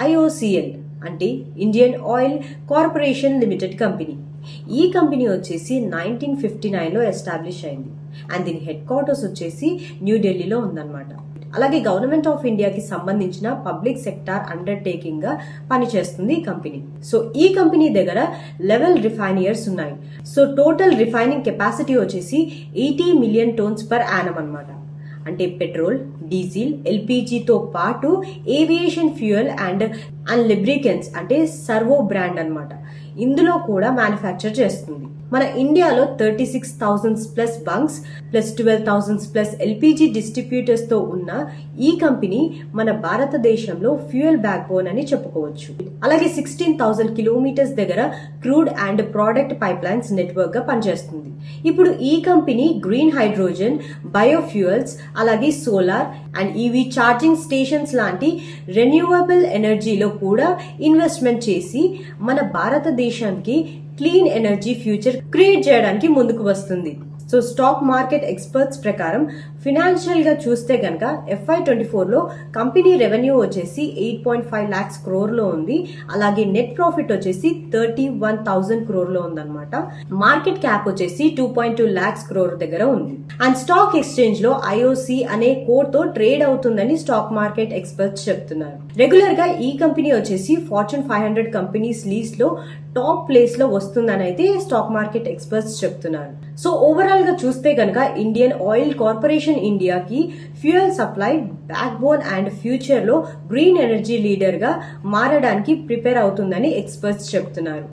IOCL అంటే Indian oil corporation limited company. ఈ company వచ్చేసి 1959లో ఎస్టాబ్లిష్ అయింది అండ్ దీని హెడ్ క్వార్టర్స్ వచ్చేసి న్యూఢిల్లీలో ఉందన్నమాట. అలాగే గవర్నమెంట్ ఆఫ్ ఇండియాకి సంబంధించిన పబ్లిక్ సెక్టార్ అండర్టేకింగ్ గా పనిచేస్తుంది ఈ కంపెనీ. సో ఈ కంపెనీ దగ్గర 11 రిఫైనరీస్ ఉన్నాయి. సో టోటల్ రిఫైనింగ్ కెపాసిటీ వచ్చేసి 80 మిలియన్ టన్స్ పర్ యానం అన్నమాట. అంటే పెట్రోల్, డీజిల్, ఎల్పిజితో పాటు ఏవియేషన్ ఫ్యూయల్ అండ్ లిబ్రికెంట్స్ అంటే సర్వో బ్రాండ్ అన్నమాట. ఇందులో కూడా మ్యానుఫ్యాక్చర్ చేస్తుంది. మన ఇండియాలో 36,000 plus bunks plus 12,000 plus LPG distributors తో ఉన్న ఈ కంపెనీ మన భారతదేశంలో ఫ్యూయల్ బ్యాక్ బోన్ అని చెప్పుకోవచ్చు. అలాగే 16,000 కిలోమీటర్స్ దగ్గర crude and product pipe lines network గా పనిచేస్తుంది. ఇప్పుడు ఈ కంపెనీ గ్రీన్ హైడ్రోజన్, బయోఫ్యూయల్స్, అలాగే solar and EV charging stations లాంటి రెన్యూవబుల్ ఎనర్జీలో కూడా ఇన్వెస్ట్మెంట్ చేసి మన భారతదేశానికి క్లీన్ ఎనర్జీ ఫ్యూచర్ క్రియేట్ చేయడానికి ముందుకు వస్తుంది. సో స్టాక్ మార్కెట్ ఎక్స్పర్ట్స్ ప్రకారం ఫినాన్షియల్ గా చూస్తే గనక FY24లో కంపెనీ రెవెన్యూ వచ్చేసి 8.5 లాక్స్ క్రోర్ లో ఉంది. అలాగే నెట్ ప్రాఫిట్ వచ్చేసి 31,000 క్రోర్ లో ఉందన్నమాట. మార్కెట్ క్యాప్ వచ్చేసి 2.2 లాక్స్ క్రోర్ దగ్గర ఉంది. అండ్ స్టాక్ ఎక్స్చేంజ్ లో IOC అనే కోడ్ తో ట్రేడ్ అవుతుందని స్టాక్ మార్కెట్ ఎక్స్పర్ట్స్ చెప్తున్నారు. రెగ్యులర్ గా ఈ కంపెనీ వచ్చేసి Fortune 500 కంపెనీస్ లీస్ట్ లో టాప్ ప్లేస్ లో వస్తుందని అయితే స్టాక్ మార్కెట్ ఎక్స్పర్ట్స్ చెప్తున్నారు. సో ఓవరాల్ గా చూస్తే గనక ఇండియన్ ఆయిల్ కార్పొరేషన్ ఇండియాకి fuel supply back bone and future లో గ్రీన్ ఎనర్జీ లీడర్ గా మారడానికి ప్రిపేర్ అవుతుందని ఎక్స్పర్ట్స్ చెప్తున్నారు.